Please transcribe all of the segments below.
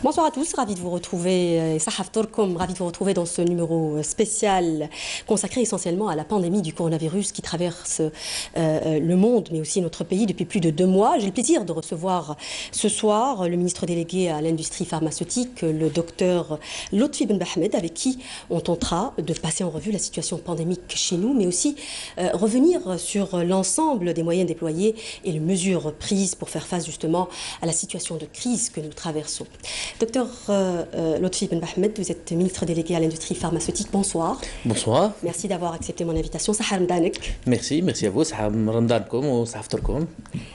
Bonsoir à tous, ravi de vous retrouver, Sahaf Torkom, ravi de vous retrouver dans ce numéro spécial consacré essentiellement à la pandémie du coronavirus qui traverse le monde, mais aussi notre pays depuis plus de 2 mois. J'ai le plaisir de recevoir ce soir le ministre délégué à l'industrie pharmaceutique, le docteur Lotfi Ben Bahmed, avec qui on tentera de passer en revue la situation pandémique chez nous, mais aussi revenir sur l'ensemble des moyens déployés et les mesures prises pour faire face justement à la situation de crise que nous traversons. Docteur Lotfi Ben Bahmed, vous êtes ministre délégué à l'industrie pharmaceutique. Bonsoir. Bonsoir. Merci d'avoir accepté mon invitation. Sahar Mdanek. Merci à vous.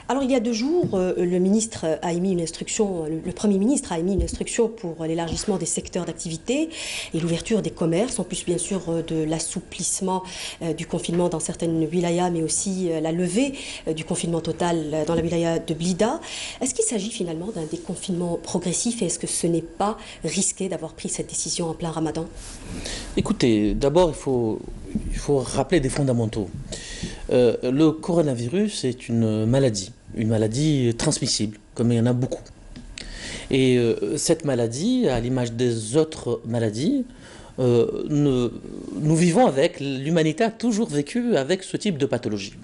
Alors, il y a 2 jours, le ministre a émis une instruction, le Premier ministre a émis une instruction pour l'élargissement des secteurs d'activité et l'ouverture des commerces, en plus bien sûr de l'assouplissement du confinement dans certaines wilayas, mais aussi la levée du confinement total dans la wilaya de Blida. Est-ce qu'il s'agit finalement d'un déconfinement progressif et est-ce que ce n'est pas risqué d'avoir pris cette décision en plein Ramadan? Écoutez, d'abord, il faut rappeler des fondamentaux. Le coronavirus est une maladie transmissible, comme il y en a beaucoup. Et cette maladie, à l'image des autres maladies, nous vivons avec, l'humanité a toujours vécu avec ce type de pathologie.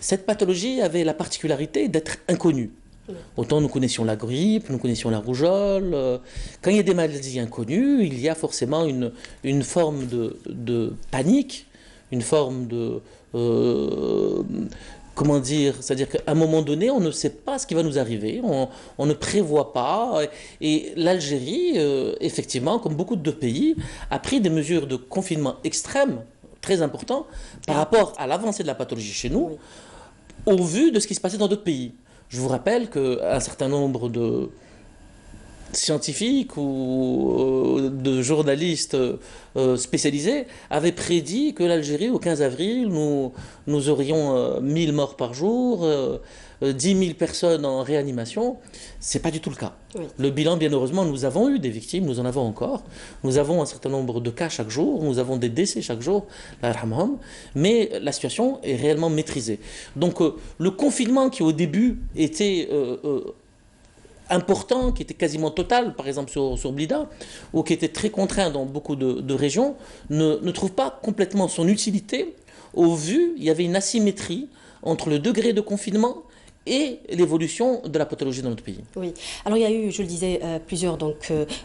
Cette pathologie avait la particularité d'être inconnue. Autant nous connaissions la grippe, nous connaissions la rougeole. Quand il y a des maladies inconnues, il y a forcément une forme de panique, une forme de... comment dire? C'est-à-dire qu'à un moment donné, on ne sait pas ce qui va nous arriver, on ne prévoit pas. Et l'Algérie, effectivement, comme beaucoup de pays, a pris des mesures de confinement extrêmes, très importantes, par rapport à l'avancée de la pathologie chez nous, au vu de ce qui se passait dans d'autres pays. Je vous rappelle qu'un certain nombre de scientifiques ou de journalistes spécialisés avaient prédit que l'Algérie, au 15 avril, nous aurions 1000 morts par jour, 10 000 personnes en réanimation. Ce n'est pas du tout le cas. Oui. Le bilan, bien heureusement, nous avons eu des victimes, nous en avons encore. Nous avons un certain nombre de cas chaque jour, nous avons des décès chaque jour, mais la situation est réellement maîtrisée. Donc le confinement qui au début était important, qui était quasiment total, par exemple sur Blida, ou qui était très contraint dans beaucoup de régions, ne trouve pas complètement son utilité au vu, il y avait une asymétrie entre le degré de confinement et l'évolution de la pathologie dans notre pays. Oui. Alors il y a eu, je le disais, plusieurs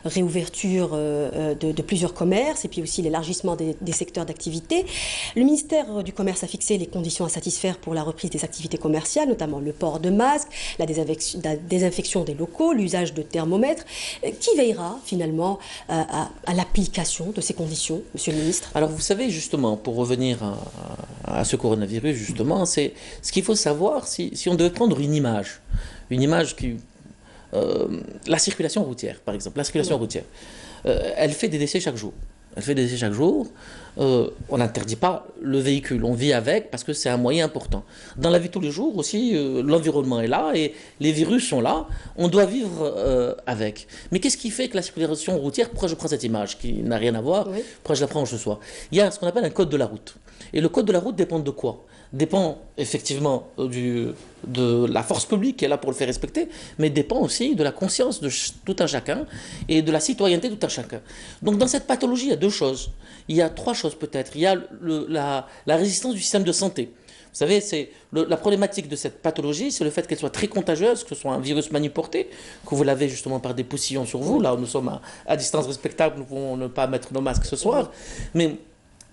réouvertures de plusieurs commerces et puis aussi l'élargissement des secteurs d'activité. Le ministère du Commerce a fixé les conditions à satisfaire pour la reprise des activités commerciales, notamment le port de masques, la désinfection des locaux, l'usage de thermomètres. Qui veillera finalement à l'application de ces conditions, Monsieur le ministre? Alors vous savez justement, pour revenir à ce coronavirus, justement, c'est ce qu'il faut savoir, si on devait prendre une image qui... la circulation routière, par exemple, la circulation routière, elle fait des décès chaque jour. Elle fait des décès chaque jour. On n'interdit pas le véhicule, on vit avec parce que c'est un moyen important. Dans la vie de tous les jours aussi, l'environnement est là et les virus sont là, on doit vivre avec. Mais qu'est-ce qui fait que la circulation routière, pourquoi je prends cette image qui n'a rien à voir, pourquoi je la prends ce soir? Il y a ce qu'on appelle un code de la route. Et le code de la route dépend de quoi? Dépend effectivement de la force publique qui est là pour le faire respecter, mais dépend aussi de la conscience de tout un chacun et de la citoyenneté de tout un chacun. Donc dans cette pathologie, il y a 2 choses. Il y a 3 choses peut-être. Il y a la résistance du système de santé. Vous savez, la problématique de cette pathologie, c'est le fait qu'elle soit très contagieuse, que ce soit un virus maniporté, que vous l'avez justement par des poussillons sur vous. Là, nous sommes à distance respectable, nous pouvons ne pas mettre nos masques ce soir. Mais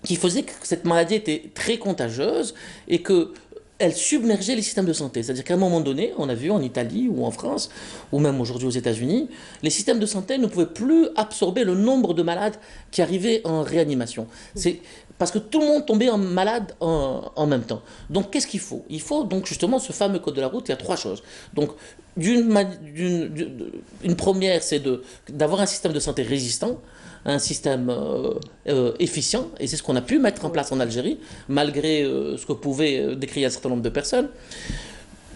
qui faisait que cette maladie était très contagieuse et qu'elle submergeait les systèmes de santé. C'est-à-dire qu'à un moment donné, on a vu en Italie ou en France, ou même aujourd'hui aux États-Unis, les systèmes de santé ne pouvaient plus absorber le nombre de malades qui arrivaient en réanimation. C'est parce que tout le monde tombait malade en même temps. Donc qu'est-ce qu'il faut? Il faut donc justement ce fameux code de la route, il y a 3 choses. Donc une première, c'est d'avoir un système de santé résistant, un système efficient, et c'est ce qu'on a pu mettre en place en Algérie, malgré ce que pouvaient décrire un certain nombre de personnes.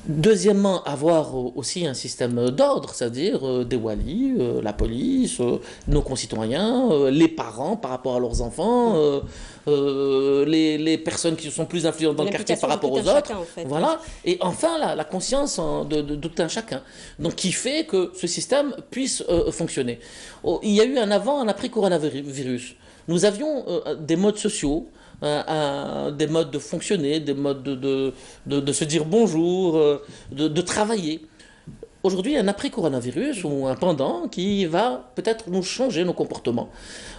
Deuxièmement, avoir aussi un système d'ordre, c'est-à-dire des walis, la police, nos concitoyens, les parents par rapport à leurs enfants, les les personnes qui sont plus influentes dans le quartier par rapport aux autres. En fait. Voilà. Et enfin, la conscience de tout un chacun. Donc, qui fait que ce système puisse fonctionner. Il y a eu un avant, un après coronavirus. Nous avions des modes sociaux, des modes de fonctionner, des modes de se dire bonjour, de travailler. Aujourd'hui, un après-coronavirus ou un pendant qui va peut-être nous changer nos comportements.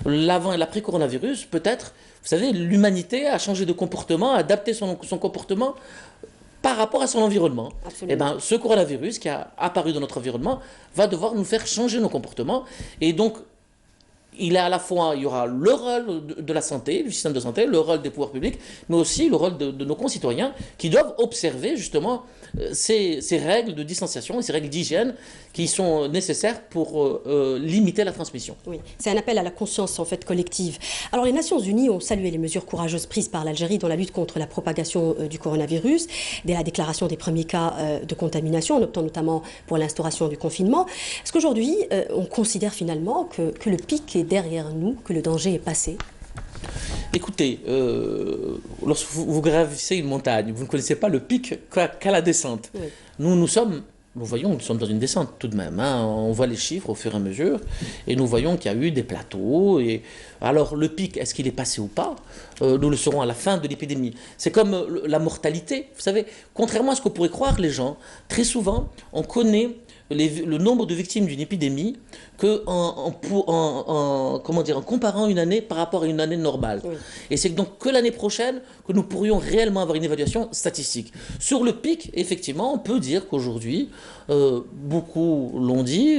L'avant et l'après-coronavirus, peut-être, vous savez, l'humanité a changé de comportement, a adapté son comportement par rapport à son environnement. Absolument. Et bien, ce coronavirus qui a apparu dans notre environnement va devoir nous faire changer nos comportements. Et donc, il y aura le rôle de la santé, du système de santé, le rôle des pouvoirs publics, mais aussi le rôle de nos concitoyens qui doivent observer justement ces règles de distanciation et ces règles d'hygiène qui sont nécessaires pour limiter la transmission. Oui, c'est un appel à la conscience en fait collective. Alors les Nations Unies ont salué les mesures courageuses prises par l'Algérie dans la lutte contre la propagation du coronavirus, dès la déclaration des premiers cas de contamination, en optant notamment pour l'instauration du confinement. Est-ce qu'aujourd'hui on considère finalement que le pic est derrière nous, que le danger est passé? Écoutez, lorsque vous gravissez une montagne, vous ne connaissez pas le pic qu'à la descente. Oui. Nous sommes dans une descente tout de même. Hein. On voit les chiffres au fur et à mesure et nous voyons qu'il y a eu des plateaux. Et alors le pic, est-ce qu'il est passé ou pas? Nous le saurons à la fin de l'épidémie. C'est comme la mortalité. Vous savez, contrairement à ce que pourraient croire les gens, très souvent, on connaît le nombre de victimes d'une épidémie en comparant une année par rapport à une année normale. Oui. Et c'est donc que l'année prochaine que nous pourrions réellement avoir une évaluation statistique. Sur le pic, effectivement, on peut dire qu'aujourd'hui, beaucoup l'ont dit,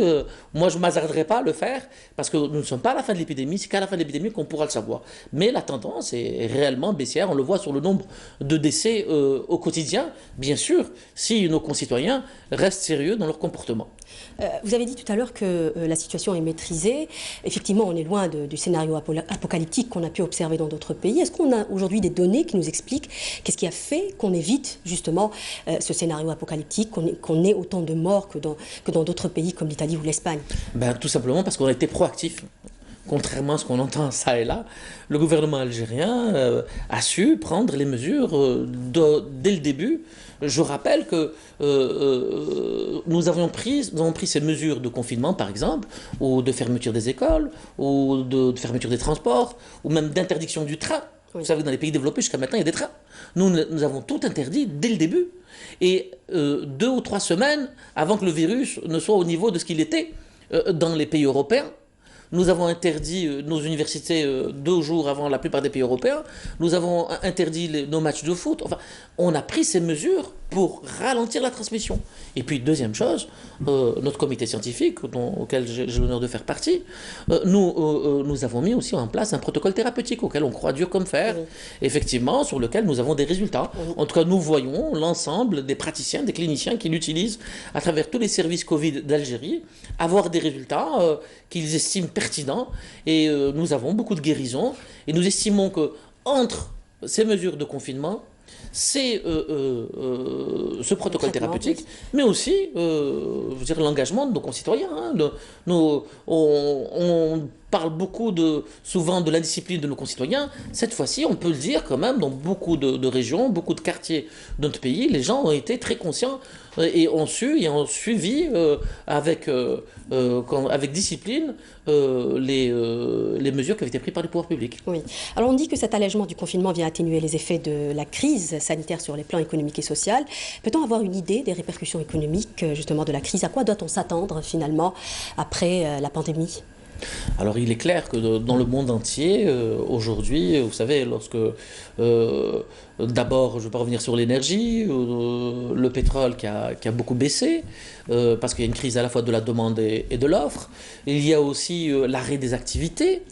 moi je ne m'hasarderai pas à le faire, parce que nous ne sommes pas à la fin de l'épidémie, c'est qu'à la fin de l'épidémie qu'on pourra le savoir. Mais la tendance est réellement baissière, on le voit sur le nombre de décès au quotidien, bien sûr, si nos concitoyens restent sérieux dans leur comportement. Vous avez dit tout à l'heure que la situation est maîtrisée. Effectivement, on est loin du scénario apocalyptique qu'on a pu observer dans d'autres pays. Est-ce qu'on a aujourd'hui des données qui nous expliquent qu'est-ce qui a fait qu'on évite justement ce scénario apocalyptique, qu'on ait autant de morts que dans d'autres pays comme l'Italie ou l'Espagne? Tout simplement parce qu'on a été proactifs. Contrairement à ce qu'on entend ça et là, le gouvernement algérien a su prendre les mesures dès le début. Je rappelle que nous avons pris ces mesures de confinement, par exemple, ou de fermeture des écoles, ou de fermeture des transports, ou même d'interdiction du train. Oui. Vous savez, dans les pays développés, jusqu'à maintenant, il y a des trains. Nous avons tout interdit dès le début. Et 2 ou 3 semaines avant que le virus ne soit au niveau de ce qu'il était dans les pays européens, nous avons interdit nos universités 2 jours avant la plupart des pays européens. Nous avons interdit nos matchs de foot. Enfin, on a pris ces mesures pour ralentir la transmission. Et puis, deuxième chose, notre comité scientifique, auquel j'ai l'honneur de faire partie, nous avons mis aussi en place un protocole thérapeutique auquel on croit dur comme fer, oui. Effectivement, sur lequel nous avons des résultats. Oui. En tout cas, nous voyons l'ensemble des praticiens, des cliniciens qui l'utilisent à travers tous les services Covid d'Algérie, avoir des résultats qu'ils estiment pertinents. Et nous avons beaucoup de guérisons. Et nous estimons que entre ces mesures de confinement, c'est ce protocole thérapeutique, mais aussi je veux dire, l'engagement de nos concitoyens. Hein, on parle souvent de l'indiscipline de nos concitoyens. Cette fois-ci, on peut le dire quand même, dans beaucoup de régions, beaucoup de quartiers de notre pays, les gens ont été très conscients et ont su et ont suivi avec discipline les mesures qui avaient été prises par les pouvoirs publics. Oui. Alors on dit que cet allègement du confinement vient atténuer les effets de la crise sanitaire sur les plans économiques et sociaux. Peut-on avoir une idée des répercussions économiques justement de la crise? À quoi doit-on s'attendre finalement après la pandémie? Alors il est clair que dans le monde entier, aujourd'hui, vous savez, lorsque d'abord, je ne vais pas revenir sur l'énergie, le pétrole qui a beaucoup baissé, parce qu'il y a une crise à la fois de la demande et de l'offre. Il y a aussi l'arrêt des activités.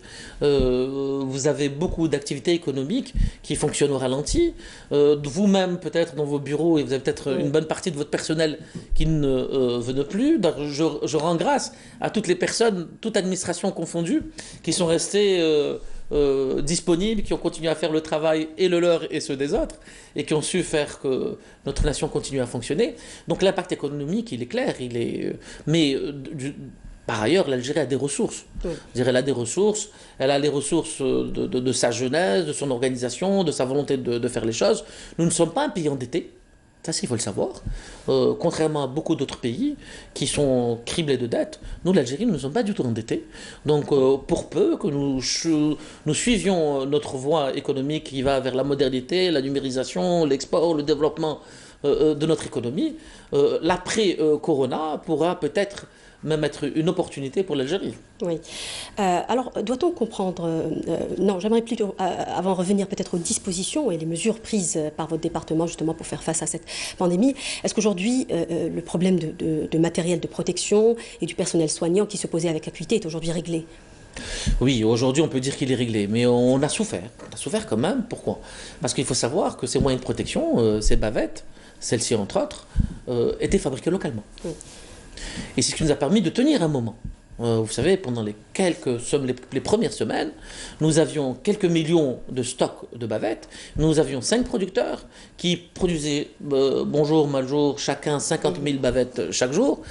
Vous avez beaucoup d'activités économiques qui fonctionnent au ralenti. Vous-même, peut-être dans vos bureaux, et vous avez peut-être une bonne partie de votre personnel qui ne venait plus. Donc, je rends grâce à toutes les personnes, toute administration confondue, qui sont restées disponibles, qui ont continué à faire le travail et le leur et ceux des autres, et qui ont su faire que notre nation continue à fonctionner. Donc l'impact économique, il est clair, mais Par ailleurs, l'Algérie a des ressources. Oui. Je dirais, elle a des ressources. Elle a les ressources de sa jeunesse, de son organisation, de sa volonté de faire les choses. Nous ne sommes pas un pays endetté. Ça, il faut le savoir. Contrairement à beaucoup d'autres pays qui sont criblés de dettes, nous, l'Algérie, nous ne sommes pas du tout endettés. Donc, pour peu que nous suivions notre voie économique qui va vers la modernité, la numérisation, l'export, le développement de notre économie, l'après-Corona pourra peut-être même être une opportunité pour l'Algérie. Oui. Alors, doit-on comprendre... non, j'aimerais plutôt, avant de revenir peut-être aux dispositions et les mesures prises par votre département justement pour faire face à cette pandémie, est-ce qu'aujourd'hui, le problème de matériel de protection et du personnel soignant qui se posait avec acuité est aujourd'hui réglé? Oui, aujourd'hui on peut dire qu'il est réglé, mais on a souffert. On a souffert quand même. Pourquoi? Parce qu'il faut savoir que ces moyens de protection, ces bavettes, celles-ci entre autres, étaient fabriquées localement. Oui. Et c'est ce qui nous a permis de tenir un moment. Vous savez, pendant les premières semaines, nous avions quelques millions de stocks de bavettes. Nous avions 5 producteurs qui produisaient bonjour, maljour, chacun 50 000 bavettes chaque jour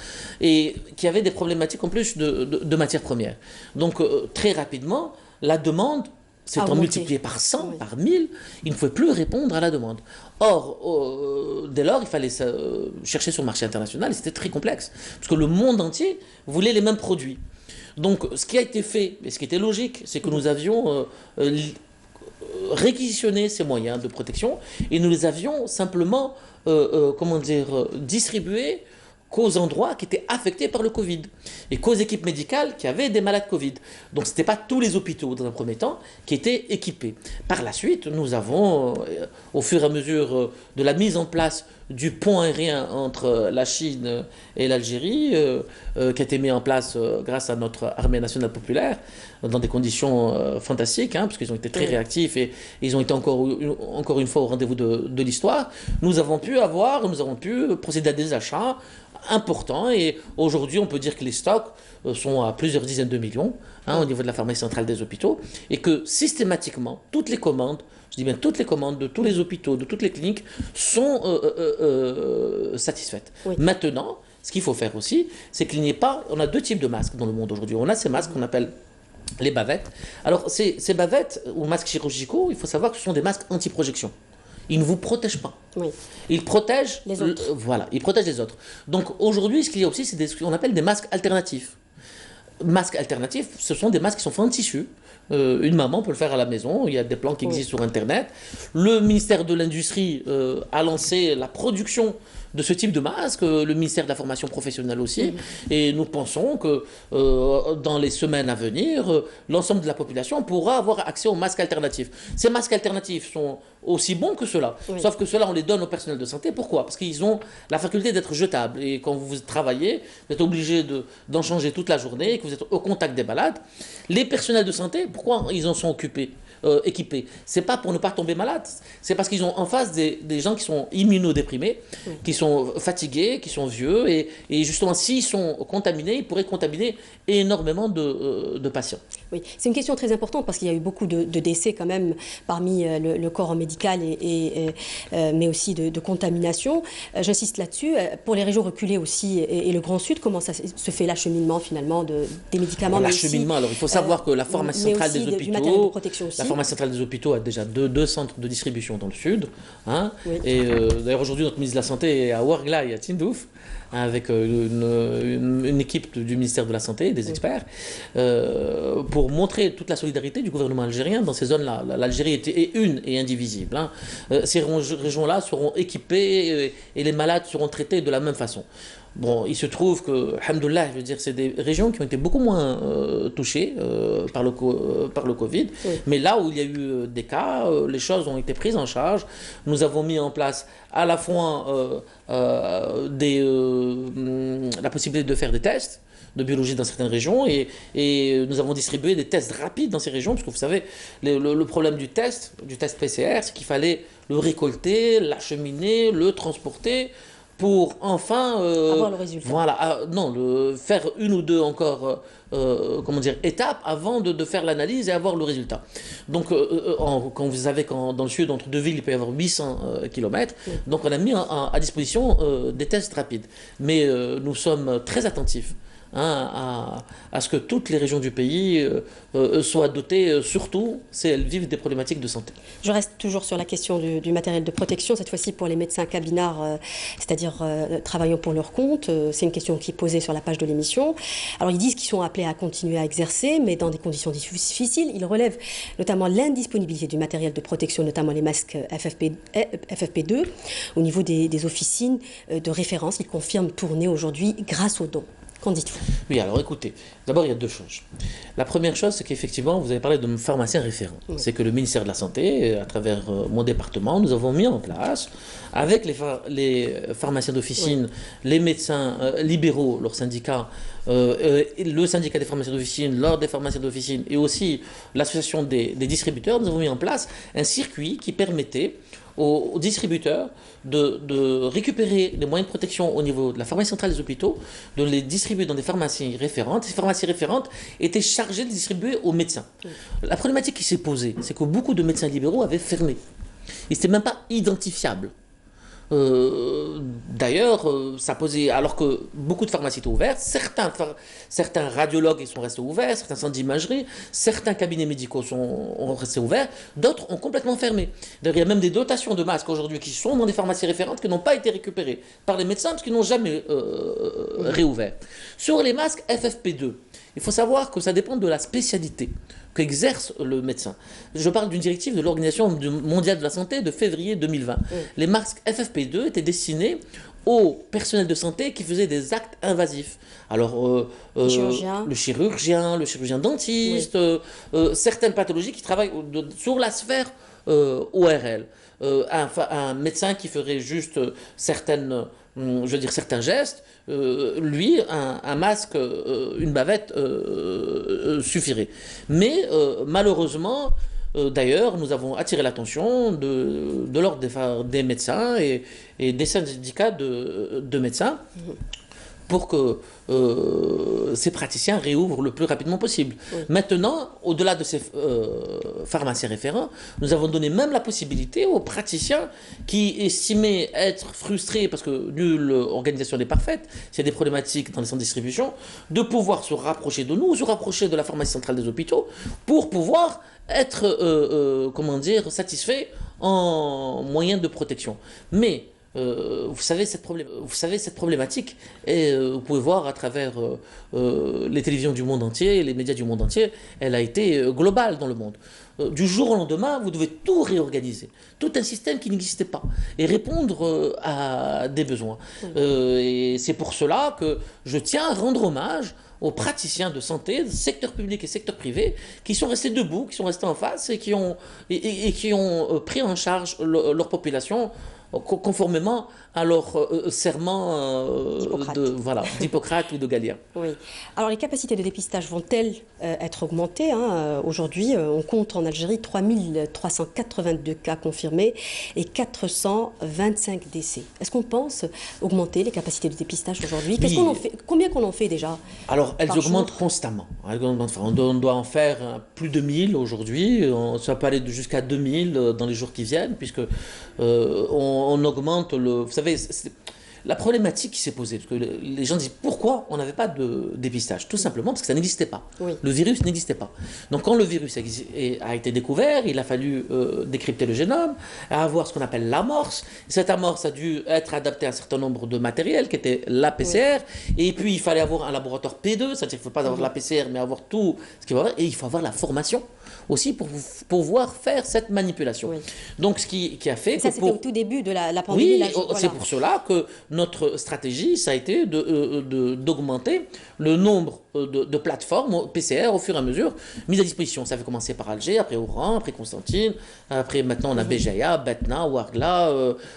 et qui avaient des problématiques en plus de matières premières. Donc très rapidement, la demande s'étant multipliée par 100, par 1000, il ne pouvait plus répondre à la demande. Or, dès lors, il fallait chercher sur le marché international et c'était très complexe. Parce que le monde entier voulait les mêmes produits. Donc, ce qui a été fait, et ce qui était logique, c'est que nous avions réquisitionné ces moyens de protection et nous les avions simplement, distribués qu'aux endroits qui étaient affectés par le Covid et qu'aux équipes médicales qui avaient des malades Covid. Donc ce n'était pas tous les hôpitaux dans un premier temps qui étaient équipés. Par la suite, nous avons, au fur et à mesure de la mise en place du pont aérien entre la Chine et l'Algérie, qui a été mis en place grâce à notre armée nationale populaire, dans des conditions fantastiques, parce qu'ils ont été très réactifs et ils ont été encore une fois au rendez-vous de l'histoire, nous avons pu procéder à des achats importants et aujourd'hui on peut dire que les stocks sont à plusieurs dizaines de millions au niveau de la pharmacie centrale des hôpitaux et que systématiquement toutes les commandes, je dis bien toutes les commandes de tous les hôpitaux, de toutes les cliniques sont satisfaites. Oui. Maintenant, ce qu'il faut faire aussi, c'est qu'il n'y ait pas... On a 2 types de masques dans le monde aujourd'hui. On a ces masques qu'on appelle les bavettes. Alors ces bavettes ou masques chirurgicaux, il faut savoir que ce sont des masques anti-projection. Ils ne vous protègent pas. Oui. Ils protègent les autres. Voilà, ils protègent les autres. Donc aujourd'hui, ce qu'il y a aussi, c'est ce qu'on appelle des masques alternatifs. Masques alternatifs, ce sont des masques qui sont faits en tissu. Une maman peut le faire à la maison, il y a des plans qui existent sur Internet. Le ministère de l'Industrie a lancé la production de ce type de masque, le ministère de la formation professionnelle aussi, et nous pensons que dans les semaines à venir, l'ensemble de la population pourra avoir accès aux masques alternatifs. Ces masques alternatifs sont aussi bons que ceux-là, sauf que ceux-là on les donne au personnel de santé. Pourquoi? Parce qu'ils ont la faculté d'être jetables, et quand vous travaillez, vous êtes obligé d'en changer toute la journée, et que vous êtes au contact des malades. Les personnels de santé, pourquoi ils en sont équipés? C'est pas pour ne pas tomber malade, c'est parce qu'ils ont en face des gens qui sont immunodéprimés, qui sont fatigués, qui sont vieux, et justement s'ils sont contaminés, ils pourraient contaminer énormément de patients. Oui, c'est une question très importante parce qu'il y a eu beaucoup de décès quand même parmi le corps médical mais aussi de contamination. J'insiste là-dessus. Pour les régions reculées aussi et le Grand Sud, comment ça se fait l'acheminement finalement des médicaments? L'acheminement, alors il faut savoir que la pharmacie centrale des hôpitaux, la pharmacie centrale des hôpitaux a déjà deux centres de distribution dans le Sud. Et d'ailleurs aujourd'hui notre ministre de la Santé est à Ouargla et à Tindouf, avec une équipe du ministère de la Santé, des experts, pour montrer toute la solidarité du gouvernement algérien dans ces zones-là. L'Algérie est une et indivisible. Ces régions-là seront équipées et les malades seront traités de la même façon. Bon, il se trouve que, alhamdoulilah, je veux dire, c'est des régions qui ont été beaucoup moins touchées par le Covid. Mais là où il y a eu des cas, les choses ont été prises en charge. Nous avons mis en place à la fois la possibilité de faire des tests de biologie dans certaines régions et nous avons distribué des tests rapides dans ces régions parce que vous savez, le problème du test PCR, c'est qu'il fallait le récolter, l'acheminer, le transporter pour enfin avoir le résultat. Voilà, faire une ou deux encore étapes avant de faire l'analyse et avoir le résultat. Donc quand vous savez dans le sud entre deux villes il peut y avoir 800 km, donc on a mis à disposition des tests rapides. Mais nous sommes très attentifs à ce que toutes les régions du pays soient dotées, surtout si elles vivent des problématiques de santé. Je reste toujours sur la question du matériel de protection, cette fois-ci pour les médecins cabinards, c'est-à-dire travaillant pour leur compte. C'est une question qui est posée sur la page de l'émission. Alors ils disent qu'ils sont appelés à continuer à exercer, mais dans des conditions difficiles. Ils relèvent notamment l'indisponibilité du matériel de protection, notamment les masques FFP2, au niveau des officines de référence. Ils confirment tourner aujourd'hui grâce aux dons. Qu'en dites-vous? Oui, alors écoutez, d'abord il y a deux choses. La première chose, c'est qu'effectivement, vous avez parlé de pharmacien référent. Oui. C'est que le ministère de la Santé, à travers mon département, nous avons mis en place, avec les pharmaciens d'officine, oui, les médecins libéraux, leur syndicat, le syndicat des pharmaciens d'officine, l'ordre des pharmaciens d'officine et aussi l'association des distributeurs, nous avons mis en place un circuit qui permettait aux distributeurs de récupérer les moyens de protection au niveau de la pharmacie centrale des hôpitaux, de les distribuer dans des pharmacies référentes. Ces pharmacies référentes étaient chargées de distribuer aux médecins. La problématique qui s'est posée, c'est que beaucoup de médecins libéraux avaient fermé. Ils n'étaient même pas identifiables. D'ailleurs, ça posait, alors que beaucoup de pharmacies étaient ouvertes, certains radiologues sont restés ouverts, certains centres d'imagerie, certains cabinets médicaux ont resté ouverts, d'autres ont complètement fermé. D'ailleurs, il y a même des dotations de masques aujourd'hui qui sont dans des pharmacies référentes qui n'ont pas été récupérées par les médecins parce qu'ils n'ont jamais réouvert. Sur les masques FFP2, il faut savoir que ça dépend de la spécialité qu'exerce le médecin. Je parle d'une directive de l'Organisation mondiale de la santé de février 2020. Oui. Les masques FFP2 étaient destinés au personnel de santé qui faisait des actes invasifs. Alors, le chirurgien dentiste, oui, certaines pathologies qui travaillent sur la sphère ORL. Un médecin qui ferait juste certains gestes, lui, un masque, une bavette suffirait. Mais malheureusement, d'ailleurs, nous avons attiré l'attention de l'ordre des médecins et des syndicats de médecins pour que ces praticiens réouvrent le plus rapidement possible. Oui. Maintenant, au-delà de ces pharmaciens référents, nous avons donné même la possibilité aux praticiens qui estimaient être frustrés parce que nulle organisation n'est parfaite, s'il y a des problématiques dans les centres de distribution, de pouvoir se rapprocher de nous, se rapprocher de la pharmacie centrale des hôpitaux pour pouvoir être, satisfaits en moyens de protection. Mais vous savez cette problématique et vous pouvez voir à travers les télévisions du monde entier, les médias du monde entier, elle a été globale dans le monde. Du jour au lendemain, vous devez tout réorganiser, tout un système qui n'existait pas et répondre à des besoins. Et c'est pour cela que je tiens à rendre hommage aux praticiens de santé, secteur public et secteur privé, qui sont restés debout, qui sont restés en face et qui ont pris en charge leur population conformément à leur serment d'Hippocrate ou de Galien. Oui. Alors les capacités de dépistage vont-elles être augmentées, Aujourd'hui, on compte en Algérie 3382 cas confirmés et 425 décès. Est-ce qu'on pense augmenter les capacités de dépistage aujourd'hui? Combien qu'on en fait déjà? Alors elles augmentent constamment. On doit en faire plus de 1000 aujourd'hui. Ça peut aller jusqu'à 2000 dans les jours qui viennent, puisque on augmente Vous savez, la problématique qui s'est posée, parce que les gens disent pourquoi on n'avait pas de dépistage? Tout simplement parce que ça n'existait pas. Oui. Le virus n'existait pas. Donc quand le virus a été découvert, il a fallu décrypter le génome, avoir ce qu'on appelle l'amorce. Cette amorce a dû être adaptée à un certain nombre de matériels qui était la PCR. Oui. Et puis il fallait avoir un laboratoire P2, c'est-à-dire qu'il ne faut pas avoir la PCR, mais avoir tout ce qu'il va avoir. Et il faut avoir la formation aussi pour pouvoir faire cette manipulation. Oui. Donc ce qui a fait... Ça, c'était au tout début de la pandémie. Oui, c'est pour cela que notre stratégie, ça a été d'augmenter le nombre de plateformes PCR au fur et à mesure mises à disposition. Ça avait commencé par Alger, après Oran, après Constantine, après maintenant on a Béjaïa, Batna, Ouargla,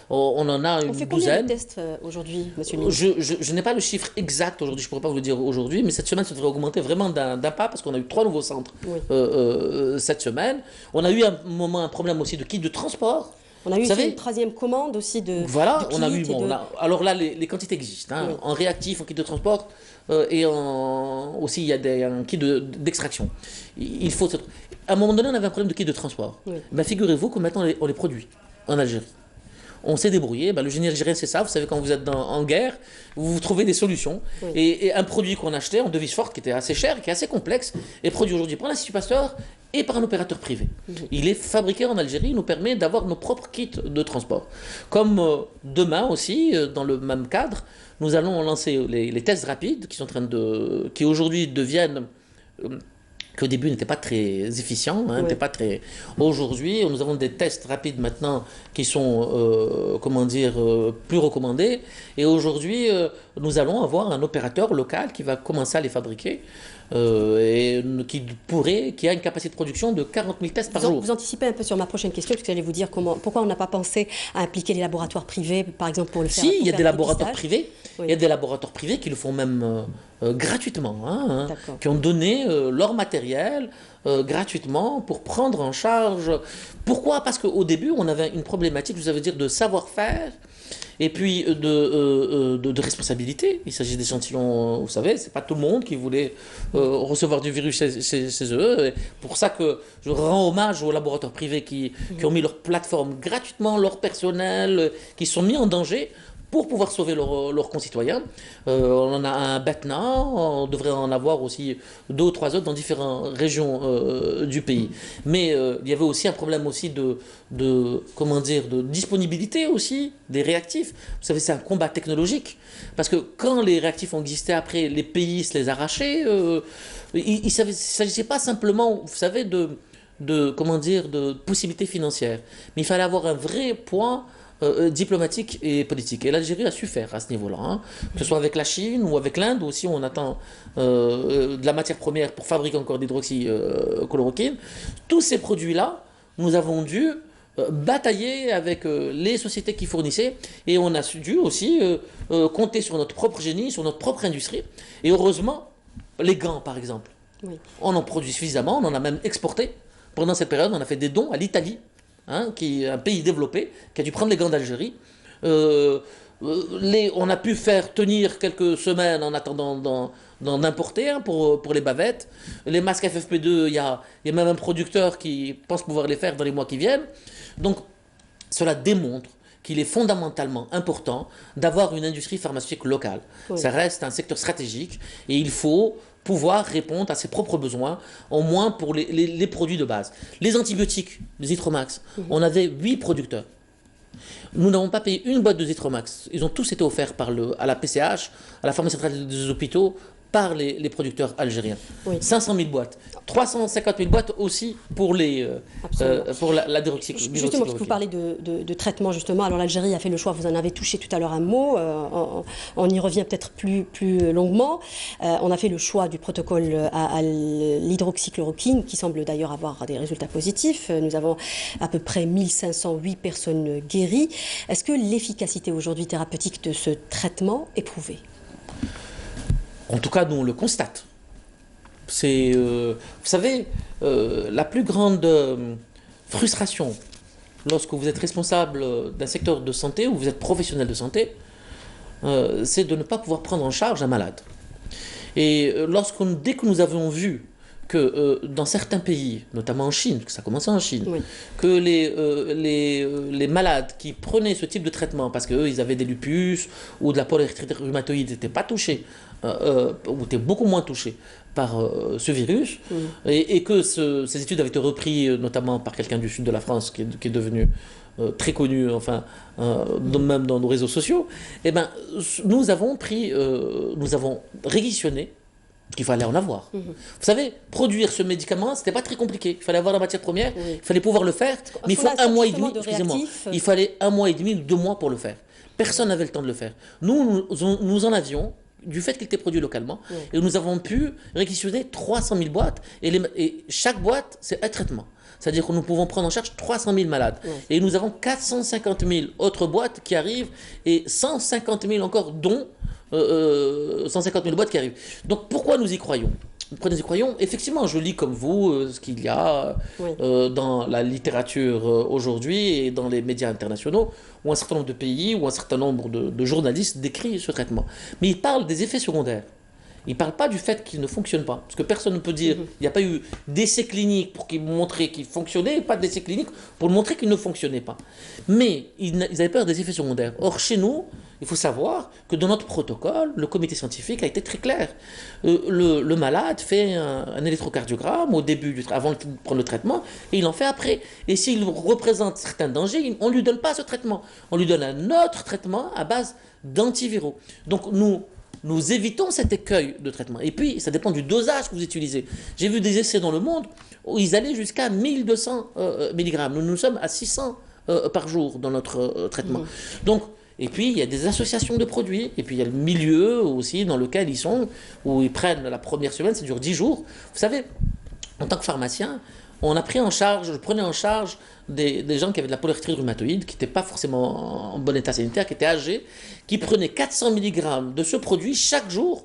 on en a une douzaine. On fait combien de tests aujourd'hui, monsieur le ministre? Je n'ai pas le chiffre exact aujourd'hui, je ne pourrais pas vous le dire aujourd'hui, mais cette semaine ça devrait augmenter vraiment d'un pas parce qu'on a eu 3 nouveaux centres cette semaine. On a eu un problème aussi de kits de transport. On a eu une troisième commande aussi de... Voilà, on a eu... alors là, les quantités existent. Oui. En réactif, en kit de transport, et aussi il y a un kit d'extraction. Il faut... À un moment donné, on avait un problème de kit de transport. Oui. Ben, figurez-vous que maintenant, on les produit en Algérie. on s'est débrouillé. Ben, le génie algérien, c'est ça. Vous savez, quand vous êtes en guerre, vous trouvez des solutions. Oui. Et un produit qu'on achetait en devise forte, qui était assez cher, qui est assez complexe, est produit aujourd'hui par l'Institut Pasteur et par un opérateur privé. Il est fabriqué en Algérie, il nous permet d'avoir nos propres kits de transport. Comme demain aussi, dans le même cadre, nous allons lancer les tests rapides qui aujourd'hui deviennent... qui au début n'étaient pas très efficients, hein, n'étaient pas très... Aujourd'hui, nous avons des tests rapides maintenant qui sont, plus recommandés. Et aujourd'hui, nous allons avoir un opérateur local qui va commencer à les fabriquer et qui a une capacité de production de 40 000 tests par jour. Vous anticipez un peu sur ma prochaine question, parce que j'allais vous dire pourquoi on n'a pas pensé à impliquer les laboratoires privés, par exemple, pour le faire. Si, il y a des laboratoires privés. Oui. Il y a des laboratoires privés qui le font même gratuitement, qui ont donné leur matériel gratuitement pour prendre en charge. Pourquoi? Parce qu'au début, on avait une problématique, je veux dire, de savoir-faire et puis de responsabilité. Il s'agit d'échantillons, vous savez, c'est pas tout le monde qui voulait recevoir du virus chez eux. Et pour ça que je rends hommage aux laboratoires privés qui ont mis leur plateforme gratuitement, leur personnel, qui sont mis en danger pour pouvoir sauver leurs concitoyens. On en a un maintenant, on devrait en avoir aussi 2 ou 3 autres dans différentes régions du pays. Mais il y avait aussi un problème aussi de disponibilité aussi des réactifs. Vous savez, c'est un combat technologique. Parce que quand les réactifs ont existé après, les pays se les arrachaient. Il ne s'agissait pas simplement, vous savez, de possibilités financières. Mais il fallait avoir un vrai poids diplomatique et politique. Et l'Algérie a su faire à ce niveau-là, que ce soit avec la Chine ou avec l'Inde, aussi on attend de la matière première pour fabriquer encore d'hydroxychloroquine. Tous ces produits-là, nous avons dû batailler avec les sociétés qui fournissaient, et on a dû aussi compter sur notre propre génie, sur notre propre industrie. Et heureusement, les gants par exemple, on en produit suffisamment, on en a même exporté. Pendant cette période, on a fait des dons à l'Italie, qui est un pays développé, qui a dû prendre les gants d'Algérie. On a pu faire tenir quelques semaines en attendant d'en importer pour les bavettes. Les masques FFP2, il y a même un producteur qui pense pouvoir les faire dans les mois qui viennent. Donc cela démontre qu'il est fondamentalement important d'avoir une industrie pharmaceutique locale. Ça reste un secteur stratégique et il faut pouvoir répondre à ses propres besoins, au moins pour les produits de base. Les antibiotiques, les Zitromax, on avait 8 producteurs. Nous n'avons pas payé une boîte de Zitromax. Ils ont tous été offerts à la PCH, à la pharmacie centrale des hôpitaux, par les producteurs algériens. 500 000 boîtes. 350 000 boîtes aussi pour la déroxychloroquine. Justement, parce que vous parlez de traitement, justement. Alors l'Algérie a fait le choix, vous en avez touché tout à l'heure un mot, on y revient peut-être plus longuement. On a fait le choix du protocole à l'hydroxychloroquine, qui semble d'ailleurs avoir des résultats positifs. Nous avons à peu près 1508 personnes guéries. Est-ce que l'efficacité aujourd'hui thérapeutique de ce traitement est prouvée? En tout cas, nous, on le constate. C'est, vous savez, la plus grande frustration lorsque vous êtes responsable d'un secteur de santé ou vous êtes professionnel de santé, c'est de ne pas pouvoir prendre en charge un malade. Et dès que nous avons vu que dans certains pays, notamment en Chine, que ça commençait en Chine, que les malades qui prenaient ce type de traitement, parce qu'eux, ils avaient des lupus ou de la polyarthrite rhumatoïde, n'étaient pas touchés, ou étaient beaucoup moins touchés par ce virus, et que ces études avaient été reprises notamment par quelqu'un du sud de la France qui est devenu très connu, enfin, même dans nos réseaux sociaux, eh ben, nous avons réquisitionné qu'il fallait en avoir. Vous savez, produire ce médicament, c'était pas très compliqué. Il fallait avoir la matière première, il fallait pouvoir le faire, mais il faut un mois et demi, excusez-moi, il fallait 1 mois et demi ou 2 mois pour le faire. Personne n'avait le temps de le faire. Nous en avions, du fait qu'il était produit localement, et nous avons pu réquisitionner 300 000 boîtes, et chaque boîte, c'est un traitement. C'est-à-dire que nous pouvons prendre en charge 300 000 malades. Et nous avons 450 000 autres boîtes qui arrivent, et 150 000 encore dont 150 000 boîtes qui arrivent. Donc pourquoi nous y croyons? Nous y croyons. Effectivement, je lis comme vous ce qu'il y a dans la littérature aujourd'hui et dans les médias internationaux, où un certain nombre de pays, où un certain nombre de journalistes décrivent ce traitement. Mais ils parlent des effets secondaires. Il ne parle pas du fait qu'il ne fonctionne pas. Parce que personne ne peut dire, il n'y a pas eu d'essai clinique pour montrer qu'il fonctionnait, pas d'essai clinique pour montrer qu'il ne fonctionnait pas. Mais ils avaient peur des effets secondaires. Or, chez nous, il faut savoir que dans notre protocole, le comité scientifique a été très clair. Le malade fait un électrocardiogramme au début, avant de prendre le traitement, et il en fait après. Et s'il représente certains dangers, on ne lui donne pas ce traitement. On lui donne un autre traitement à base d'antiviraux. Donc nous évitons cet écueil de traitement. Et puis, ça dépend du dosage que vous utilisez. J'ai vu des essais dans le monde où ils allaient jusqu'à 1200 mg. Nous sommes à 600 par jour dans notre traitement. Donc, et puis, il y a des associations de produits. Et puis, il y a le milieu aussi dans lequel ils sont, où ils prennent la première semaine, ça dure 10 jours. Vous savez, en tant que pharmacien, je prenais en charge des gens qui avaient de la polyarthrite rhumatoïde, qui n'étaient pas forcément en bon état sanitaire, qui étaient âgés, qui prenaient 400 mg de ce produit chaque jour,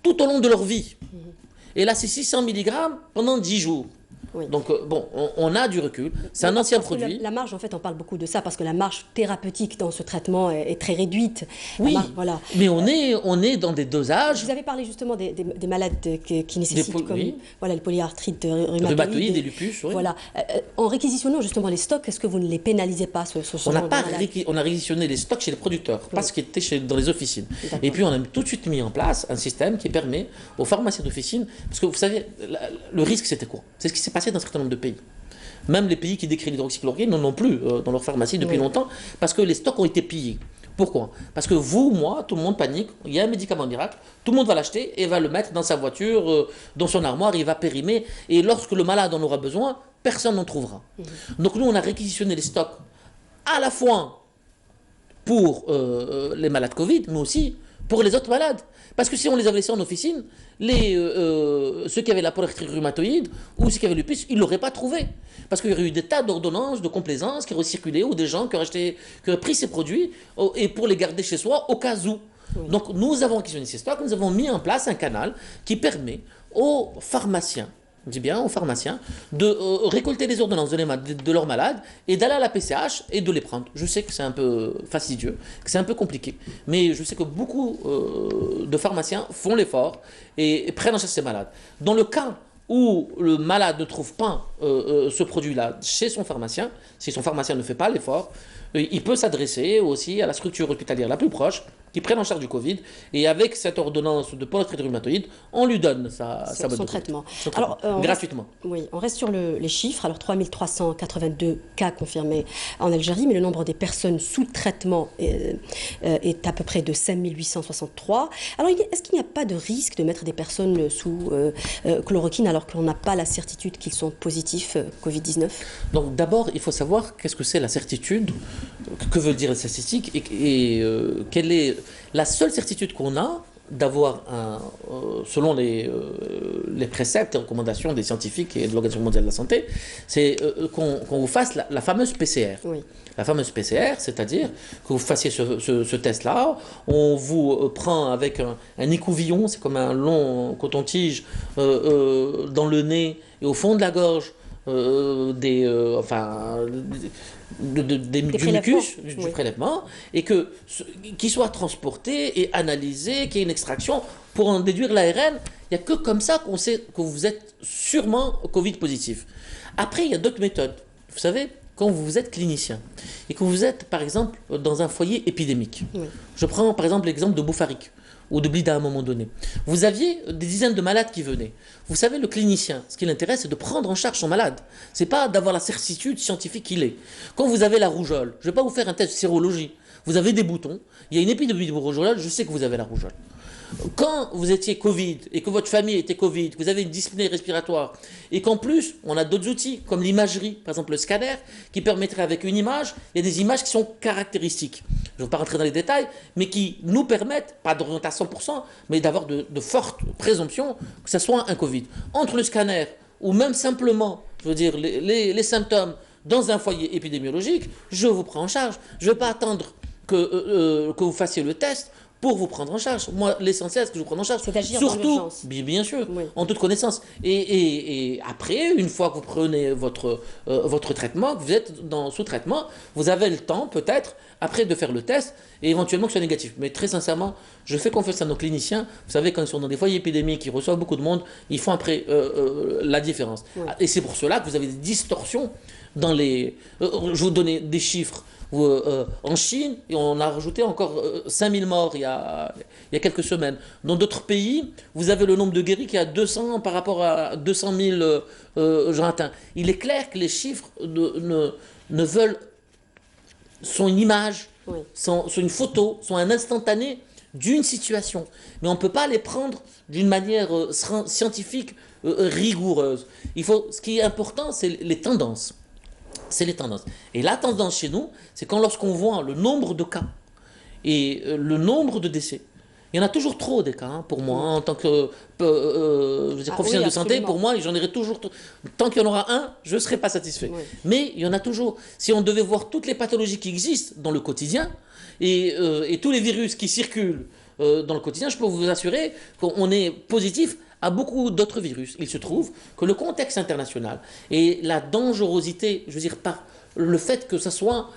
tout au long de leur vie. Et là, c'est 600 mg pendant 10 jours. Oui. Donc, bon, on a du recul. C'est un ancien produit. La marge, en fait, on parle beaucoup de ça, parce que la marge thérapeutique dans ce traitement est très réduite. Oui, voilà. Mais on est dans des dosages. Vous avez parlé justement des malades qui nécessitent, comme voilà, le polyarthrite rhumatoïde et lupus. Oui. Voilà. En réquisitionnant justement les stocks, est-ce que vous ne les pénalisez pas, on a réquisitionné les stocks chez les producteurs, pas ce qui était dans les officines. Et puis, on a tout de suite mis en place un système qui permet aux pharmaciens d'officine, parce que vous savez, le risque, c'était quoi? C'est ce qui s'est passé dans un certain nombre de pays. Même les pays qui décrivent l'hydroxychloroquine n'en ont plus dans leur pharmacie depuis longtemps, parce que les stocks ont été pillés. Pourquoi? Parce que vous, moi, tout le monde panique, il y a un médicament miracle, tout le monde va l'acheter et va le mettre dans sa voiture, dans son armoire, il va périmer, et lorsque le malade en aura besoin, personne n'en trouvera. Donc nous, on a réquisitionné les stocks à la fois pour les malades Covid, mais aussi pour les autres malades. Parce que si on les avait laissés en officine, ceux qui avaient la polyarthrite rhumatoïde ou ceux qui avaient le lupus, ils ne l'auraient pas trouvé. Parce qu'il y aurait eu des tas d'ordonnances de complaisance qui auraient circulé, ou des gens qui auraient pris ces produits et pour les garder chez soi au cas où. Donc nous avons réquisitionné ces stocks, nous avons mis en place un canal qui permet aux pharmaciens, je dis bien aux pharmaciens, de récolter les ordonnances de leurs malades et d'aller à la PCH et de les prendre. Je sais que c'est un peu fastidieux, que c'est un peu compliqué, mais je sais que beaucoup de pharmaciens font l'effort et prennent en charge ces malades. Dans le cas où le malade ne trouve pas ce produit-là chez son pharmacien, si son pharmacien ne fait pas l'effort, il peut s'adresser aussi à la structure hospitalière la plus proche, qui prenne en charge du Covid, et avec cette ordonnance de polyarthrite rhumatoïde, on lui donne son traitement. Alors, gratuitement. On reste sur les chiffres. Alors, 3382 cas confirmés en Algérie, mais le nombre des personnes sous traitement est à peu près de 5863. Alors, est-ce qu'il n'y a pas de risque de mettre des personnes sous chloroquine alors qu'on n'a pas la certitude qu'ils sont positifs Covid-19? Donc, d'abord, il faut savoir qu'est-ce que c'est la certitude, que veut dire la statistique, et quelle est la seule certitude qu'on a d'avoir, selon les préceptes et recommandations des scientifiques et de l'Organisation mondiale de la santé, c'est qu'on vous fasse la fameuse PCR. Oui. La fameuse PCR, c'est-à-dire que vous fassiez ce test-là, on vous prend avec un écouvillon, c'est comme un long coton-tige dans le nez et au fond de la gorge, du mucus, du prélèvement, et qu'il soit transporté et analysé, qu'il y ait une extraction pour en déduire l'ARN. Il n'y a que comme ça qu'on sait que vous êtes sûrement Covid positif. Après, il y a d'autres méthodes. Vous savez, quand vous êtes clinicien et que vous êtes, par exemple, dans un foyer épidémique. Oui. Je prends, par exemple, l'exemple de Boufarik ou de Blida à un moment donné. Vous aviez des dizaines de malades qui venaient. Vous savez, le clinicien, ce qui l'intéresse, c'est de prendre en charge son malade. Ce n'est pas d'avoir la certitude scientifique qu'il est. Quand vous avez la rougeole, je ne vais pas vous faire un test de sérologie. Vous avez des boutons, il y a une épidémie de rougeole, je sais que vous avez la rougeole. Quand vous étiez Covid et que votre famille était Covid, que vous avez une dyspnée respiratoire et qu'en plus, on a d'autres outils comme l'imagerie, par exemple le scanner, qui permettrait avec une image, il y a des images qui sont caractéristiques. Je ne vais pas rentrer dans les détails, mais qui nous permettent, pas d'orienter à 100%, mais d'avoir de fortes présomptions que ce soit un Covid. Entre le scanner ou même simplement, je veux dire, les symptômes dans un foyer épidémiologique, je vous prends en charge. Je ne vais pas attendre que vous fassiez le test pour vous prendre en charge. Moi, l'essentiel, c'est que je vous prenne en charge. C'est d'agir dans l'urgence. Bien sûr, Oui. en toute connaissance. Et après, une fois que vous prenez votre traitement, que vous êtes sous traitement, vous avez le temps, peut-être, après, de faire le test et éventuellement que ce soit négatif. Mais très sincèrement, je fais confiance à nos cliniciens. Vous savez, quand ils sont dans des foyers épidémiques, qui reçoivent beaucoup de monde, ils font après la différence. Oui. Et c'est pour cela que vous avez des distorsions dans les... je vais vous donner des chiffres. En Chine, on a rajouté encore 5000 morts il y a quelques semaines. Dans d'autres pays, vous avez le nombre de guéris qui est à 200 par rapport à 200 000 gens atteints. Il est clair que les chiffres sont une image, Oui. sont une photo, sont un instantané d'une situation. Mais on ne peut pas les prendre d'une manière scientifique rigoureuse. Ce qui est important, c'est les tendances. C'est les tendances. Et la tendance chez nous, c'est lorsqu'on voit le nombre de cas et le nombre de décès. Il y en a toujours trop des cas, pour moi, en tant que professionnel de santé. Pour moi, j'en aurai toujours. Tant qu'il y en aura un, je ne serai pas satisfait. Oui. Mais il y en a toujours. Si on devait voir toutes les pathologies qui existent dans le quotidien et tous les virus qui circulent dans le quotidien, je peux vous assurer qu'on est positif à beaucoup d'autres virus. Il se trouve que le contexte international et la dangerosité, je veux dire, par le fait que ça soit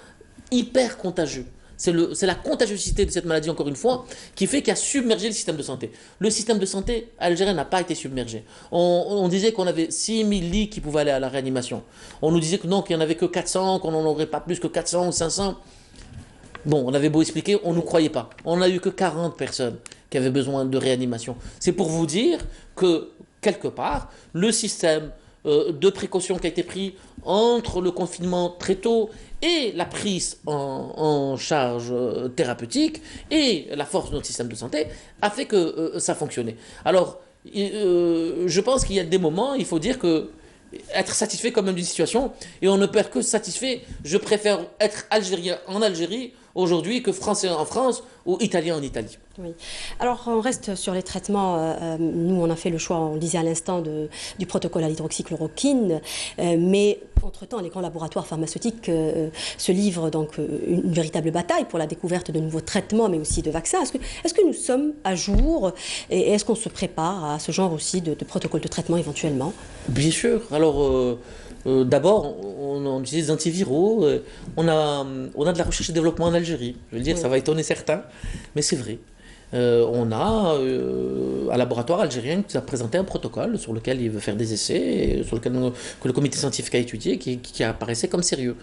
hyper contagieux, c'est la contagiosité de cette maladie, encore une fois, qui fait qu'il a submergé le système de santé. Le système de santé algérien n'a pas été submergé. On disait qu'on avait 6000 lits qui pouvaient aller à la réanimation. On nous disait que non, qu'il n'y en avait que 400, qu'on n'en aurait pas plus que 400 ou 500. Bon, on avait beau expliquer, on ne nous croyait pas. On n'a eu que 40 personnes qui avaient besoin de réanimation. C'est pour vous dire que, quelque part, le système de précaution qui a été pris entre le confinement très tôt et la prise en charge thérapeutique et la force de notre système de santé a fait que ça fonctionnait. Alors, je pense qu'il y a des moments, il faut dire que être satisfait quand même d'une situation, et on ne peut être que satisfait. Je préfère être algérien en Algérie aujourd'hui que français en France ou italien en Italie. Oui. Alors, on reste sur les traitements. Nous, on a fait le choix, on le disait à l'instant, du protocole à l'hydroxychloroquine. Mais, entre-temps, les grands laboratoires pharmaceutiques se livrent donc une véritable bataille pour la découverte de nouveaux traitements, mais aussi de vaccins. Est-ce que nous sommes à jour et est-ce qu'on se prépare à ce genre aussi de protocole de traitement éventuellement? Bien sûr. Alors, d'abord, on utilise des antiviraux. On a de la recherche et développement en Algérie. Je veux dire, oui. Ça va étonner certains, mais c'est vrai. On a un laboratoire algérien qui a présenté un protocole sur lequel il veut faire des essais, sur lequel que le comité scientifique a étudié, qui apparaissait comme sérieux.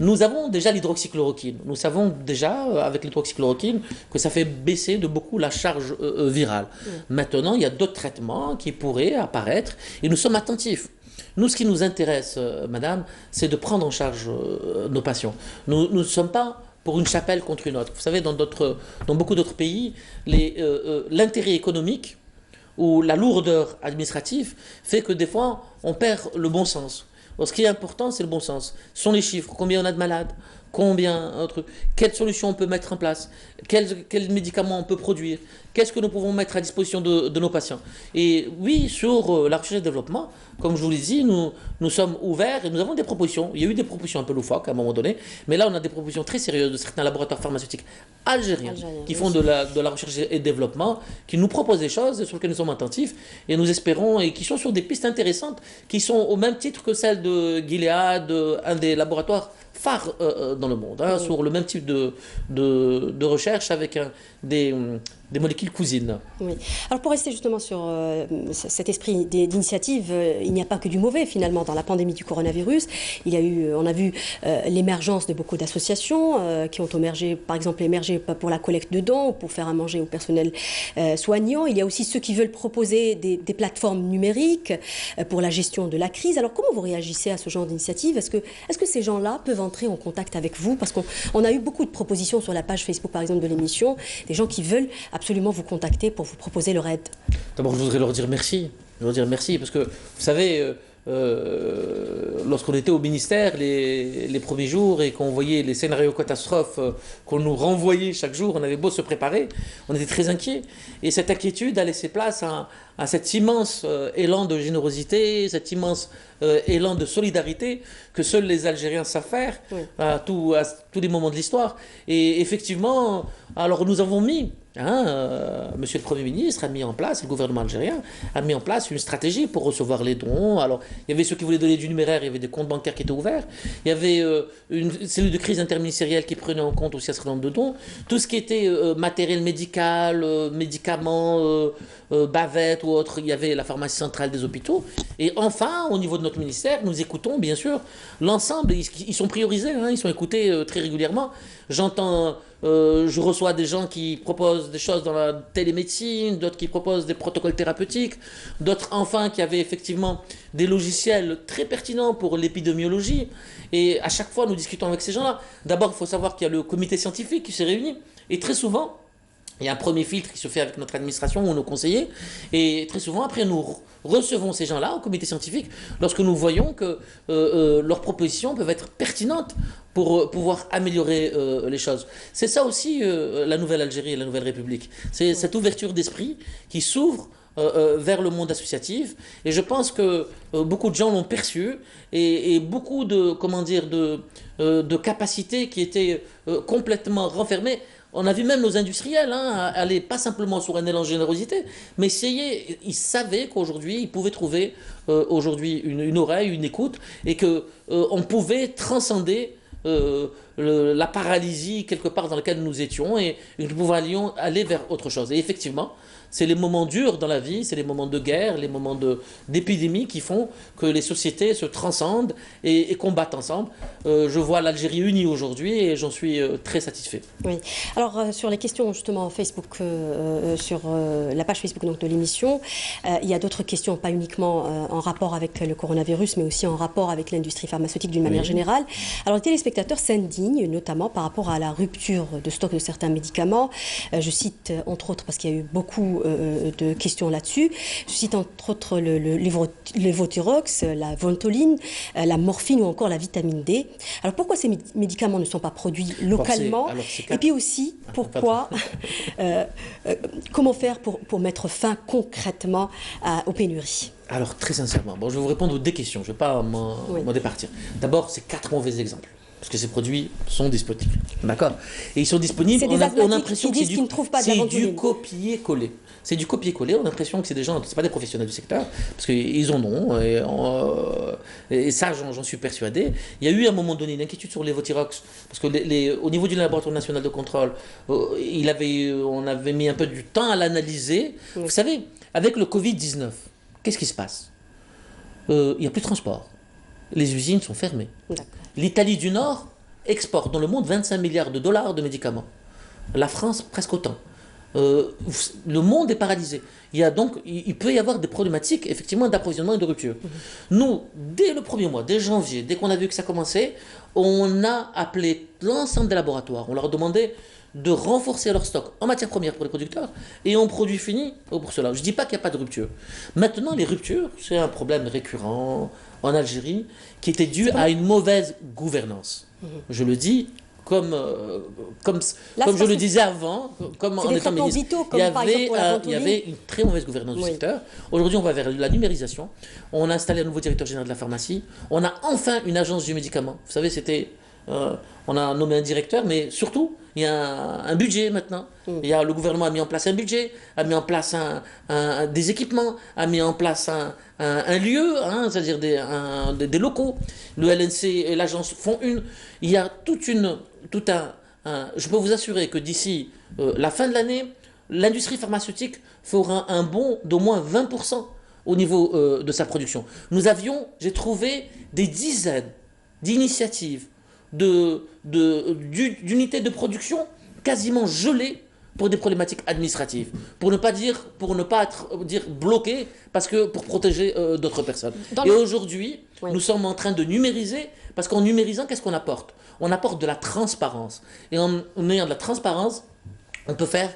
Nous avons déjà l'hydroxychloroquine. Nous savons déjà, avec l'hydroxychloroquine, que ça fait baisser de beaucoup la charge virale. Maintenant, il y a d'autres traitements qui pourraient apparaître et nous sommes attentifs. Nous, ce qui nous intéresse, madame, c'est de prendre en charge nos patients. Nous ne sommes pas pour une chapelle contre une autre. Vous savez, dans beaucoup d'autres pays, l'intérêt économique ou la lourdeur administrative fait que des fois, on perd le bon sens. Alors, ce qui est important, c'est le bon sens. Ce sont les chiffres. Combien on a de malades? Quelles solutions on peut mettre en place? Quels médicaments on peut produire? Qu'est-ce que nous pouvons mettre à disposition de nos patients? Et oui, sur la recherche et le développement, comme je vous l'ai dit, nous sommes ouverts et nous avons des propositions. Il y a eu des propositions un peu loufoques à un moment donné, mais là on a des propositions très sérieuses de certains laboratoires pharmaceutiques algériens qui font de la recherche et le développement, qui nous proposent des choses sur lesquelles nous sommes attentifs et nous espérons, et qui sont sur des pistes intéressantes, qui sont au même titre que celles de Gilead, un des laboratoires phares dans le monde, sur le même type de recherche avec des molécules cousines. Oui. Alors pour rester justement sur cet esprit d'initiative, il n'y a pas que du mauvais finalement dans la pandémie du coronavirus. On a vu l'émergence de beaucoup d'associations qui ont émergé, par exemple pour la collecte de dons ou pour faire à manger au personnel soignant. Il y a aussi ceux qui veulent proposer des plateformes numériques pour la gestion de la crise. Alors comment vous réagissez à ce genre d'initiative? Est-ce que ces gens-là peuvent entrer en contact avec vous? Parce qu'on a eu beaucoup de propositions sur la page Facebook par exemple de l'émission, des gens qui veulent absolument vous contacter pour vous proposer leur aide. D'abord, je voudrais leur dire merci. Parce que, vous savez, lorsqu'on était au ministère les premiers jours et qu'on voyait les scénarios catastrophes qu'on nous renvoyait chaque jour, on avait beau se préparer, on était très inquiets. Et cette inquiétude a laissé place à cet immense élan de générosité, cet immense élan de solidarité que seuls les Algériens savent faire à tous les moments de l'histoire. Et effectivement, alors nous avons mis Hein, Monsieur le Premier ministre a mis en place, le gouvernement algérien a mis en place une stratégie pour recevoir les dons. Alors, il y avait ceux qui voulaient donner du numéraire, il y avait des comptes bancaires qui étaient ouverts. Il y avait une cellule de crise interministérielle qui prenait en compte aussi un certain nombre de dons. Tout ce qui était matériel médical, médicaments, bavettes ou autres, il y avait la pharmacie centrale des hôpitaux. Et enfin, au niveau de notre ministère, nous écoutons bien sûr l'ensemble. Ils sont priorisés, hein, ils sont écoutés très régulièrement. J'entends... je reçois des gens qui proposent des choses dans la télémédecine, d'autres qui proposent des protocoles thérapeutiques, d'autres enfin qui avaient effectivement des logiciels très pertinents pour l'épidémiologie. Et à chaque fois, nous discutons avec ces gens-là. D'abord, il faut savoir qu'il y a le comité scientifique qui s'est réuni. Et très souvent, il y a un premier filtre qui se fait avec notre administration ou nos conseillers. Et très souvent, après, nous recevons ces gens-là au comité scientifique lorsque nous voyons que leurs propositions peuvent être pertinentes pour pouvoir améliorer les choses. C'est ça aussi la nouvelle Algérie et la nouvelle République. C'est cette ouverture d'esprit qui s'ouvre vers le monde associatif. Et je pense que beaucoup de gens l'ont perçu et beaucoup de, comment dire, de capacités qui étaient complètement renfermées. On a vu même nos industriels aller pas simplement sur un élan de générosité, mais essayer. Ils savaient qu'aujourd'hui, ils pouvaient trouver aujourd'hui une oreille, une écoute, et que on pouvait transcender la paralysie quelque part dans laquelle nous étions et que nous pouvions aller vers autre chose. Et effectivement, c'est les moments durs dans la vie, c'est les moments de guerre, les moments d'épidémie qui font que les sociétés se transcendent et combattent ensemble. Je vois l'Algérie unie aujourd'hui et j'en suis très satisfait. Oui. Alors, sur les questions justement Facebook, sur la page Facebook donc, de l'émission, il y a d'autres questions, pas uniquement en rapport avec le coronavirus, mais aussi en rapport avec l'industrie pharmaceutique d'une manière générale. Alors, les téléspectateurs s'indignent, notamment par rapport à la rupture de stock de certains médicaments. Je cite, entre autres, parce qu'il y a eu beaucoup de questions là-dessus. Je cite entre autres le Levothyrox, la Ventoline, la morphine ou encore la vitamine D. Alors pourquoi ces médicaments ne sont pas produits localement? Et puis aussi, pourquoi, comment faire pour mettre fin concrètement aux pénuries? Alors très sincèrement, bon, je vais vous répondre aux deux questions, je ne vais pas m'en départir. D'abord, c'est 4 mauvais exemples. Parce que ces produits sont disponibles. D'accord. Et ils sont disponibles, on a l'impression que c'est du copier-coller. C'est du copier-coller, on a l'impression que c'est des gens, c'est pas des professionnels du secteur, parce qu'ils en ont, et ça j'en suis persuadé. Il y a eu à un moment donné une inquiétude sur les Levothyrox, parce que au niveau du laboratoire national de contrôle, on avait mis un peu du temps à l'analyser. Vous savez, avec le Covid-19, qu'est-ce qui se passe? Il n'y a plus de transport. Les usines sont fermées. L'Italie du Nord exporte dans le monde 25 milliards de dollars de médicaments. La France, presque autant. Le monde est paralysé. Il peut y avoir des problématiques, effectivement, d'approvisionnement et de rupture. Nous, dès le premier mois, dès janvier, dès qu'on a vu que ça commençait, on a appelé l'ensemble des laboratoires. On leur demandait de renforcer leur stock en matière première pour les producteurs et en produits finis pour cela. Je ne dis pas qu'il n'y a pas de rupture. Maintenant, les ruptures, c'est un problème récurrent en Algérie qui était dû à une mauvaise gouvernance. Je le dis comme je le disais avant, comme en étant ministre, il y avait une très mauvaise gouvernance du secteur. Aujourd'hui, on va vers la numérisation. On a installé un nouveau directeur général de la pharmacie. On a enfin une agence du médicament. Vous savez, on a nommé un directeur, mais surtout, il y a un budget maintenant. Le gouvernement a mis en place un budget, a mis en place des équipements, a mis en place un lieu, c'est-à-dire des locaux. Le LNC et l'agence font il y a je peux vous assurer que d'ici la fin de l'année, l'industrie pharmaceutique fera un bond d'au moins 20% au niveau de sa production. J'ai trouvé des dizaines d'initiatives d'unités de production quasiment gelées pour des problématiques administratives, pour ne pas dire bloquées, parce que pour protéger d'autres personnes. Et aujourd'hui, nous sommes en train de numériser, parce qu'en numérisant, qu'est-ce qu'on apporte? On apporte de la transparence. Et en ayant de la transparence, on peut faire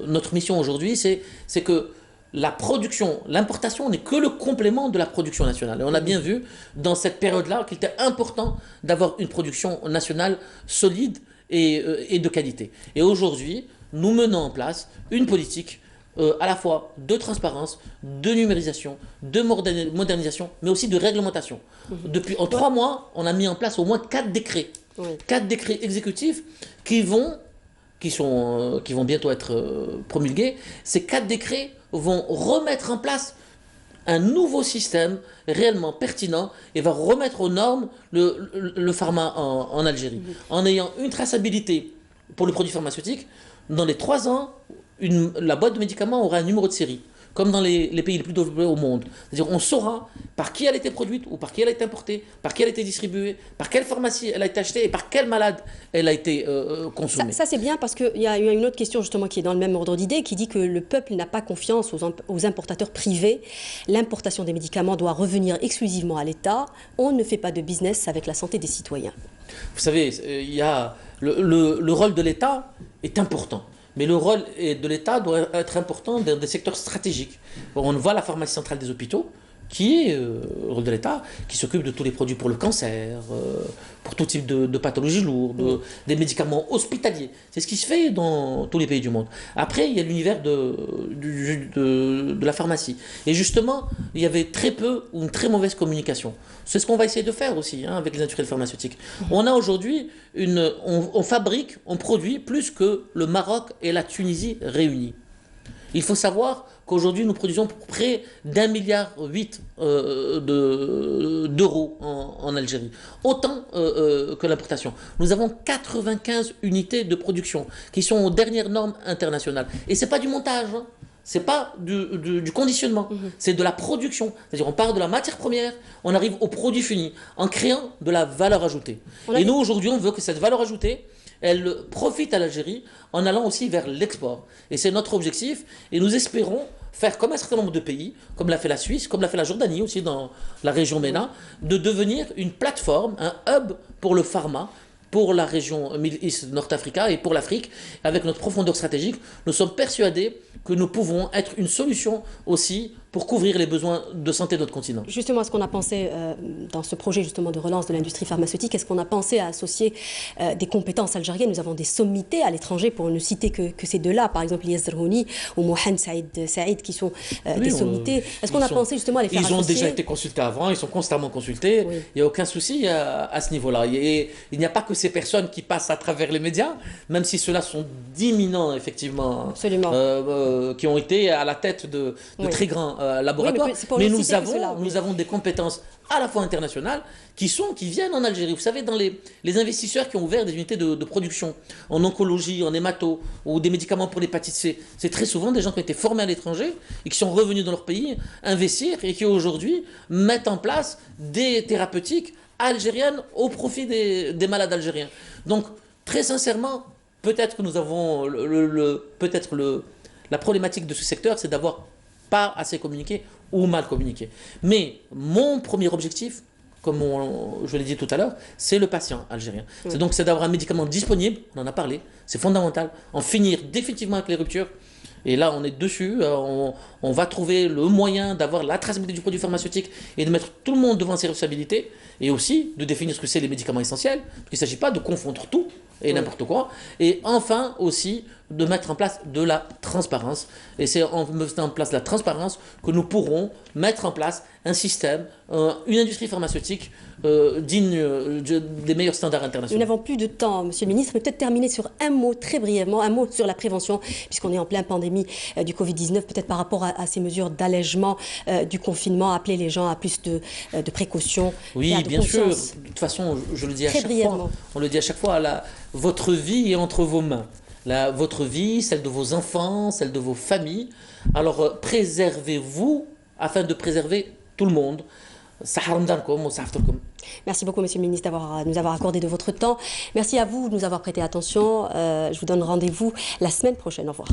notre mission aujourd'hui, c'est que la production, l'importation n'est que le complément de la production nationale. Et on a bien vu dans cette période-là qu'il était important d'avoir une production nationale solide et de qualité. Et aujourd'hui, nous menons en place une politique à la fois de transparence, de numérisation, de modernisation, mais aussi de réglementation. En 3 mois, on a mis en place au moins 4 décrets. 4 décrets exécutifs qui vont qui vont bientôt être promulgués, ces 4 décrets vont remettre en place un nouveau système réellement pertinent et va remettre aux normes le pharma en Algérie. En ayant une traçabilité pour le produit pharmaceutique, dans les 3 ans, la boîte de médicaments aura un numéro de série, comme dans les pays les plus développés au monde. C'est-à-dire on saura par qui elle a été produite ou par qui elle a été importée, par qui elle a été distribuée, par quelle pharmacie elle a été achetée et par quel malade elle a été consommée. Ça c'est bien parce qu'il y a une autre question justement qui est dans le même ordre d'idée qui dit que le peuple n'a pas confiance aux importateurs privés. L'importation des médicaments doit revenir exclusivement à l'État. On ne fait pas de business avec la santé des citoyens. Vous savez, il y a le rôle de l'État est important. Mais le rôle de l'État doit être important dans des secteurs stratégiques. On voit la pharmacie centrale des hôpitaux, qui est le rôle de l'État, qui s'occupe de tous les produits pour le cancer, pour tout type de pathologies lourdes, des médicaments hospitaliers. C'est ce qui se fait dans tous les pays du monde. Après, il y a l'univers de la pharmacie. Et justement, il y avait très peu ou une très mauvaise communication. C'est ce qu'on va essayer de faire aussi avec les industriels pharmaceutiques. On a aujourd'hui, on fabrique, on produit plus que le Maroc et la Tunisie réunis. Il faut savoir qu'aujourd'hui, nous produisons près d'1,8 milliard d'euros en Algérie. Autant que l'importation. Nous avons 95 unités de production qui sont aux dernières normes internationales. Et ce n'est pas du montage, hein. Ce n'est pas du conditionnement, c'est de la production. C'est-à-dire on part de la matière première, on arrive au produit fini, en créant de la valeur ajoutée. Et nous, aujourd'hui, on veut que cette valeur ajoutée, elle profite à l'Algérie en allant aussi vers l'export. Et c'est notre objectif. Et nous espérons faire comme un certain nombre de pays, comme l'a fait la Suisse, comme l'a fait la Jordanie aussi dans la région MENA, de devenir une plateforme, un hub pour le pharma, pour la région Middle East, North Africa et pour l'Afrique. Avec notre profondeur stratégique, nous sommes persuadés que nous pouvons être une solution aussi pour couvrir les besoins de santé de notre continent. Justement, est-ce qu'on a pensé, dans ce projet justement de relance de l'industrie pharmaceutique, est-ce qu'on a pensé à associer des compétences algériennes? Nous avons des sommités à l'étranger, pour ne citer que ces deux-là, par exemple Ilyes Zerhouni ou Mohamed Saïd, qui sont des sommités. Est-ce qu'on a pensé justement à les faire associer? Ils ont déjà été consultés avant, ils sont constamment consultés, oui. Il n'y a aucun souci à ce niveau-là. Il n'y a pas que ces personnes qui passent à travers les médias, même si ceux-là sont d'imminents, effectivement, qui ont été à la tête de très grands laboratoire, mais nous avons des compétences à la fois internationales qui viennent en Algérie. Vous savez, dans les investisseurs qui ont ouvert des unités de production en oncologie, en hémato ou des médicaments pour l'hépatite C, c'est très souvent des gens qui ont été formés à l'étranger et qui sont revenus dans leur pays investir et qui aujourd'hui mettent en place des thérapeutiques algériennes au profit des malades algériens. Donc, très sincèrement, peut-être que nous avons la problématique de ce secteur, c'est d'avoir pas assez communiqué ou mal communiqué. Mais mon premier objectif, comme je l'ai dit tout à l'heure, c'est le patient algérien. Oui. C'est d'avoir un médicament disponible, on en a parlé, c'est fondamental, en finir définitivement avec les ruptures. Et là, on est dessus, on va trouver le moyen d'avoir la traçabilité du produit pharmaceutique et de mettre tout le monde devant ses responsabilités et aussi de définir ce que c'est les médicaments essentiels. Il ne s'agit pas de confondre tout et n'importe quoi. Et enfin aussi de mettre en place de la transparence. Et c'est en mettant en place de la transparence que nous pourrons mettre en place un système, une industrie pharmaceutique digne des meilleurs standards internationaux. Nous n'avons plus de temps, Monsieur le Ministre, mais peut-être terminer sur un mot très brièvement, un mot sur la prévention, puisqu'on est en pleine pandémie du Covid-19, peut-être par rapport à ces mesures d'allègement du confinement, appeler les gens à plus de précautions. Oui, bien sûr. De toute façon, je le dis à chaque fois. On le dit à chaque fois, votre vie est entre vos mains. Votre vie, celle de vos enfants, celle de vos familles. Alors, préservez-vous afin de préserver tout le monde. Merci beaucoup, Monsieur le Ministre, de nous avoir accordé de votre temps. Merci à vous de nous avoir prêté attention. Je vous donne rendez-vous la semaine prochaine. Au revoir.